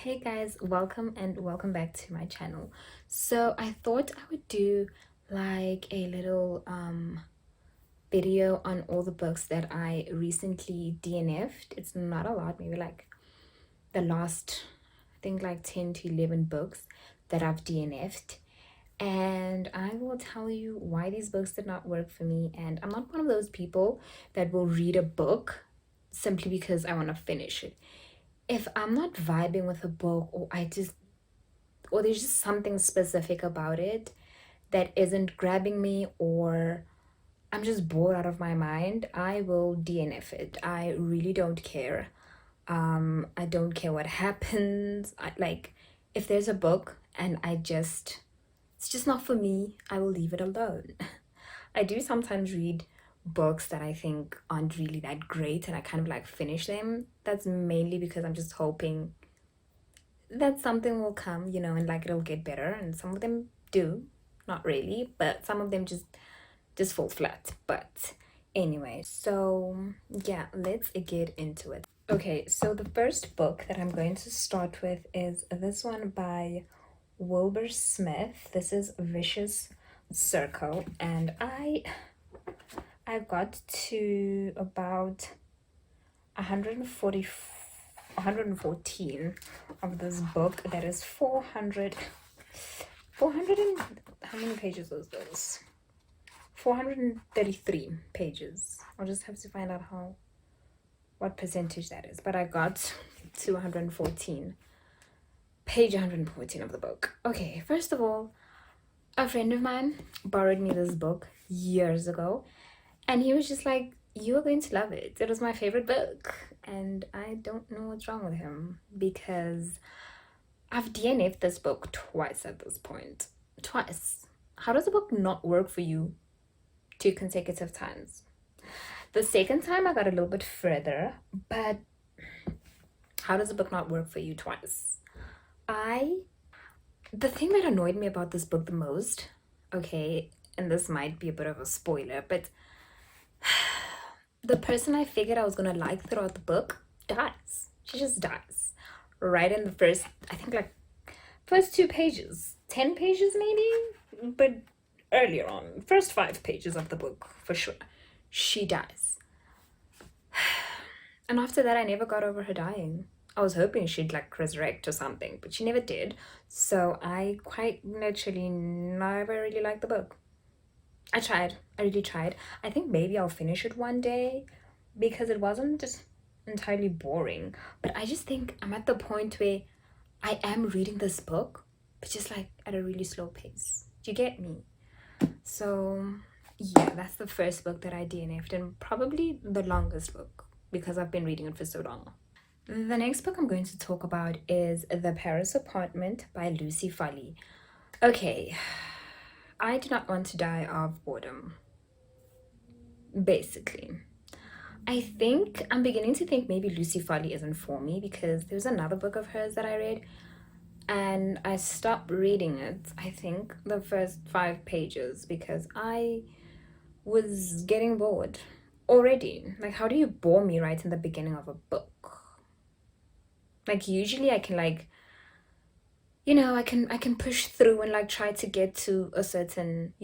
Hey guys, welcome back to my channel. So I thought I would do like a little video on all the books that I recently DNF'd. It's not a lot, maybe like the last I think like 10 to 11 books that I've DNF'd. And I will tell you why these books did not work for me. And I'm not one of those people that will read a book simply because I want to finish it. If I'm not vibing with a book, or there's just something specific about it that isn't grabbing me, or I'm just bored out of my mind, I will DNF it. I really don't care. I don't care what happens. Like, if there's a book and it's just not for me, I will leave it alone. I do sometimes read books that I think aren't really that great and I kind of like finish them. That's mainly because I'm just hoping that something will come, and like it'll get better. And some of them do, not really, but some of them just fall flat. But anyway, so yeah, let's get into it. Okay, so the first book that I'm going to start with is this one by Wilbur Smith. This is Vicious Circle, and I got to about 140 114 of this book. That is 400 and how many pages was this? 433 pages. I'll just have to find out what percentage that is, but I got to 114, page 114 of the book. Okay, first of all, a friend of mine borrowed me this book years ago, and he was just like, "You are going to love it. It was my favorite book." And I don't know what's wrong with him, because I've DNF'd this book twice at this point. Twice. How does a book not work for you 2 consecutive times? The second time I got a little bit further, but how does a book not work for you twice? The thing that annoyed me about this book the most, okay, and this might be a bit of a spoiler, but the person I figured I was gonna like throughout the book dies. She just dies. Right in the first, I think like first 2 pages, 10 pages maybe, but earlier on, first 5 pages of the book for sure, she dies. And after that, I never got over her dying. I was hoping she'd like resurrect or something, but she never did. So I quite literally never really liked the book. I tried. I really tried. I think maybe I'll finish it one day because it wasn't just entirely boring. But I just think I'm at the point where I am reading this book, but just like at a really slow pace. Do you get me? So yeah, that's the first book that I DNF'd, and probably the longest book because I've been reading it for so long. The next book I'm going to talk about is The Paris Apartment by Lucy Foley. Okay, I do not want to die of boredom, basically. I'm beginning to think maybe Lucy Foley isn't for me, because there's another book of hers that I read and I stopped reading it, I think, the first 5 pages because I was getting bored already. Like, how do you bore me right in the beginning of a book? Like, usually I can like, I can push through and like try to get to a certain,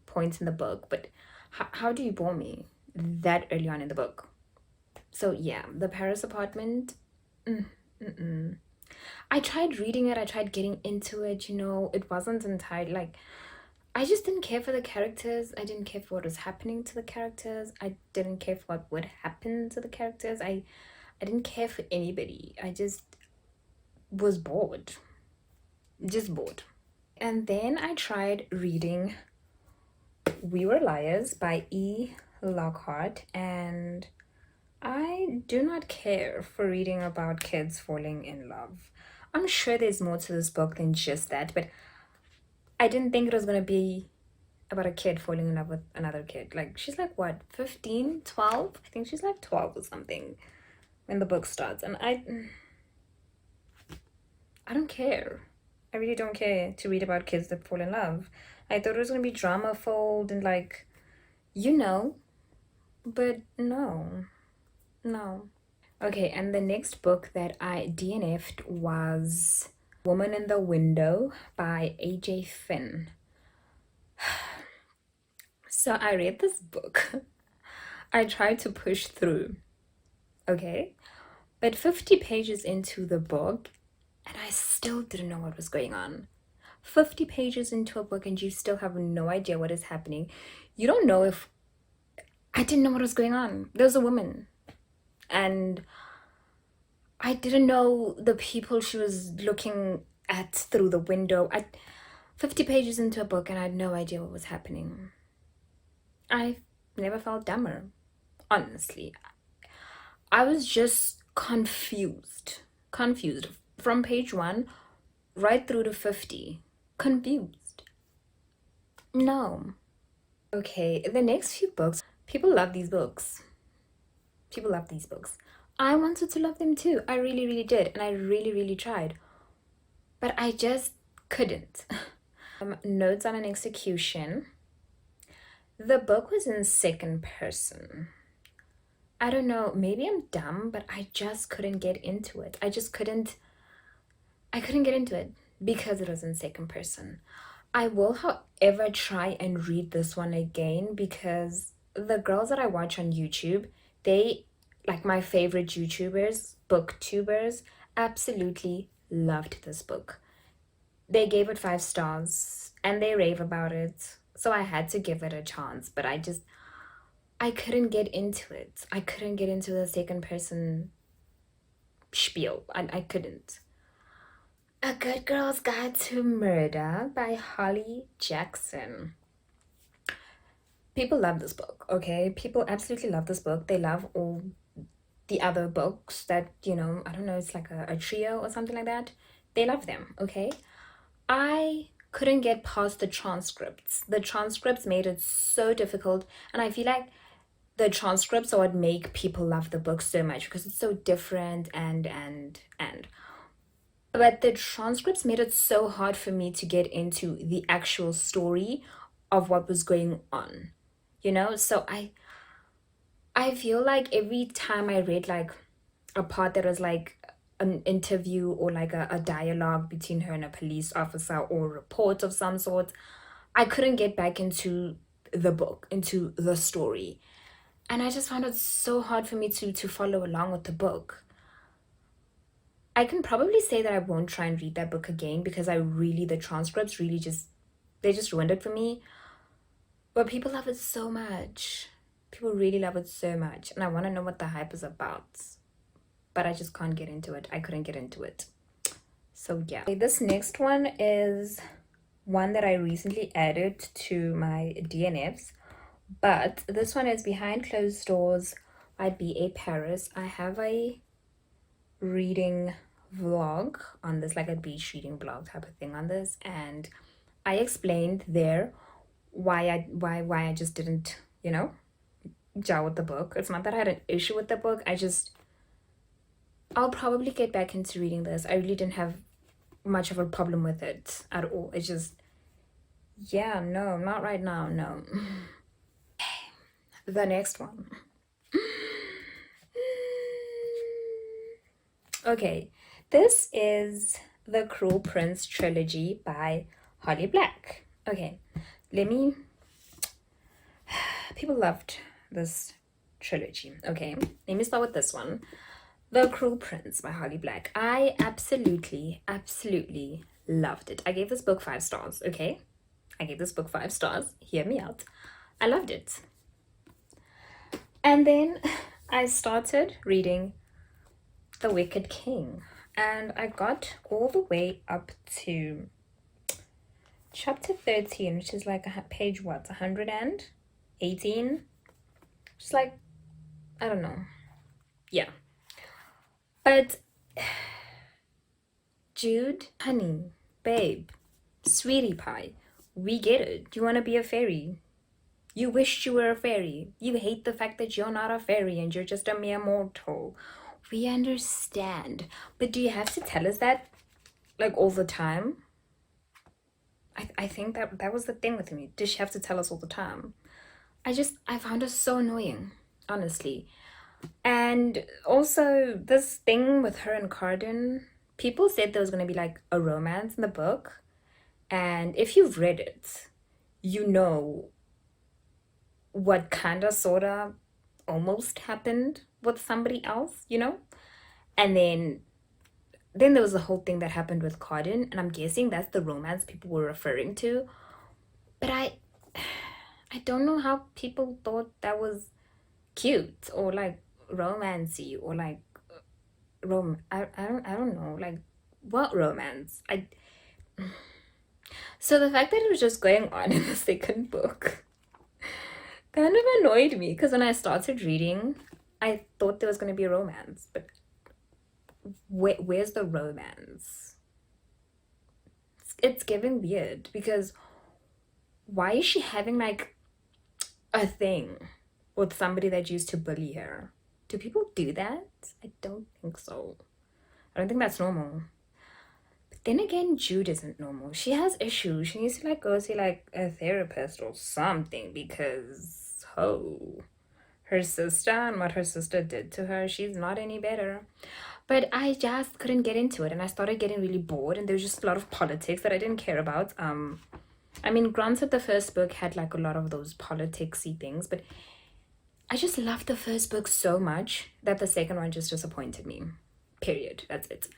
point in the book, but how do you bore me that early on in the book? So yeah, The Paris Apartment. I tried reading it, I tried getting into it, it wasn't entirely like, I just didn't care for the characters. I didn't care for what was happening to the characters. I didn't care for what would happen to the characters. I didn't care for anybody. I just was bored. Just bored. And then I tried reading We Were Liars by E. Lockhart, and I do not care for reading about kids falling in love. I'm sure there's more to this book than just that, but I didn't think it was going to be about a kid falling in love with another kid. Like, she's like, what, 15, 12? I think she's like 12 or something when the book starts. And I don't care. I really don't care to read about kids that fall in love. I thought it was going to be drama filled and but no. Okay, and the next book that I DNF'd was Woman in the Window by AJ Finn. So I read this book. I tried to push through, okay? But 50 pages into the book, and I still didn't know what was going on. 50 pages into a book, and you still have no idea what is happening. You don't know if I didn't know what was going on. There was a woman, and I didn't know the people she was looking at through the window. 50 pages into a book, and I had no idea what was happening. I never felt dumber, honestly. I was just confused. Confused. From page 1 right through to 50. Confused. No. Okay, the next few books, people love these books. People love these books. I wanted to love them too. I really, really did. And I really, really tried. But I just couldn't. Notes on an Execution. The book was in second person. I don't know, maybe I'm dumb, but I just couldn't get into it. I couldn't get into it because it was in second person. I will, however, try and read this one again because the girls that I watch on YouTube, they, like my favorite YouTubers, booktubers, absolutely loved this book. They gave it 5 stars and they rave about it. So I had to give it a chance, but I couldn't get into it. I couldn't get into the second person spiel. I couldn't. A Good Girl's Guide to Murder by Holly Jackson. People love this book, okay? People absolutely love this book. They love all the other books that, I don't know, it's like a trio or something like that. They love them, okay? I couldn't get past the transcripts. The transcripts made it so difficult, and I feel like the transcripts are what make people love the book so much because it's so different and but the transcripts made it so hard for me to get into the actual story of what was going on, so I feel like every time I read like a part that was like an interview or like a dialogue between her and a police officer or a report of some sort, I couldn't get back into the book, into the story. And I just found it so hard for me to follow along with the book. I can probably say that I won't try and read that book again because the transcripts really they just ruined it for me. But people love it so much. People really love it so much. And I want to know what the hype is about. But I just can't get into it. I couldn't get into it. So yeah. Okay, this next one is one that I recently added to my DNFs. But this one is Behind Closed Doors by B.A. Paris. I have a reading vlog on this, like a beach reading blog type of thing on this, and I explained there why I just didn't, gel with the book. It's not that I had an issue with the book. I'll probably get back into reading this. I really didn't have much of a problem with it at all. It's just, yeah, no, not right now, no. The next one. Okay, this is the Cruel Prince trilogy by Holly Black. Okay, people loved this trilogy. Okay, let me start with this one. The Cruel Prince by Holly Black. I absolutely loved it. I gave this book 5 stars, okay? I gave this book 5 stars. Hear me out. I loved it. And then I started reading The Wicked King, and I got all the way up to chapter 13, which is like page 118. Just like, I don't know. Yeah. But Jude, honey, babe, sweetie pie, we get it. You want to be a fairy. You wished you were a fairy. You hate the fact that you're not a fairy and you're just a mere mortal. We understand. But do you have to tell us that like all the time? I think that was the thing with me. Did she have to tell us all the time? I found it so annoying, honestly. And also this thing with her and Cardin, people said there was going to be like a romance in the book. And if you've read it, you know what kind of sort of almost happened with somebody else, you know? And then there was the whole thing that happened with Cardin, and I'm guessing that's the romance people were referring to. But I don't know how people thought that was cute or like romancy or like I don't know, like what romance. I So the fact that it was just going on in the second book kind of annoyed me because when I started reading, I thought there was going to be a romance, but where's the romance? It's giving weird because why is she having like a thing with somebody that used to bully her? Do people do that? I don't think so. I don't think that's normal. But then again, Jude isn't normal. She has issues. She needs to like go see like a therapist or something because her sister and what her sister did to her, she's not any better. But I just couldn't get into it and I started getting really bored and there was just a lot of politics that I didn't care about. I mean, granted, the first book had like a lot of those politicsy things, but I just loved the first book so much that the second one just disappointed me. Period. That's it.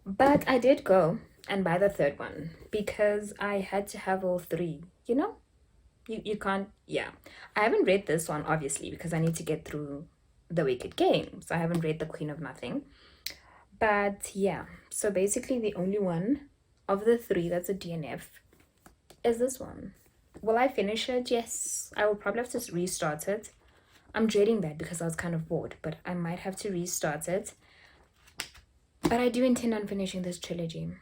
But I did go and buy the third one because I had to have all three, you know? You can't, yeah. I haven't read this one, obviously, because I need to get through The Wicked Game. So I haven't read The Queen of Nothing. But yeah, so basically the only one of the three that's a DNF is this one. Will I finish it? Yes. I will probably have to restart it. I'm dreading that because I was kind of bored, but I might have to restart it. But I do intend on finishing this trilogy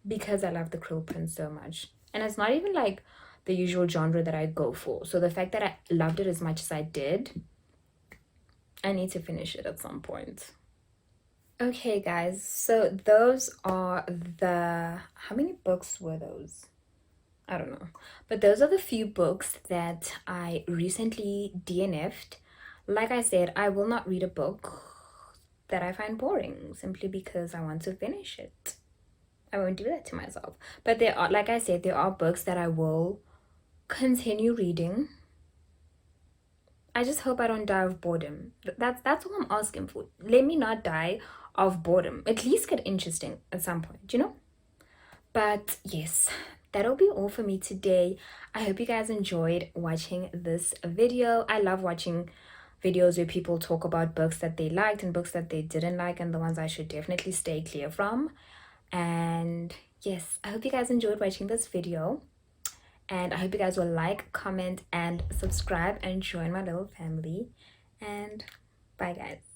because I love The Cruel Prince so much. And it's not even like the usual genre that I go for. So the fact that I loved it as much as I did, I need to finish it at some point. Okay, guys, so those are the... How many books were those? I don't know. But those are the few books that I recently DNF'd. Like I said, I will not read a book that I find boring simply because I want to finish it. I won't do that to myself. But there are, like I said, there are books that I will continue reading. I just hope I don't die of boredom. That's all I'm asking for. Let me not die of boredom. At least get interesting at some point, you know? But yes, that'll be all for me today. I hope you guys enjoyed watching this video. I love watching videos where people talk about books that they liked and books that they didn't like and the ones I should definitely stay clear from. And yes, I hope you guys enjoyed watching this video. And I hope you guys will like, comment, and subscribe and join my little family. And bye, guys.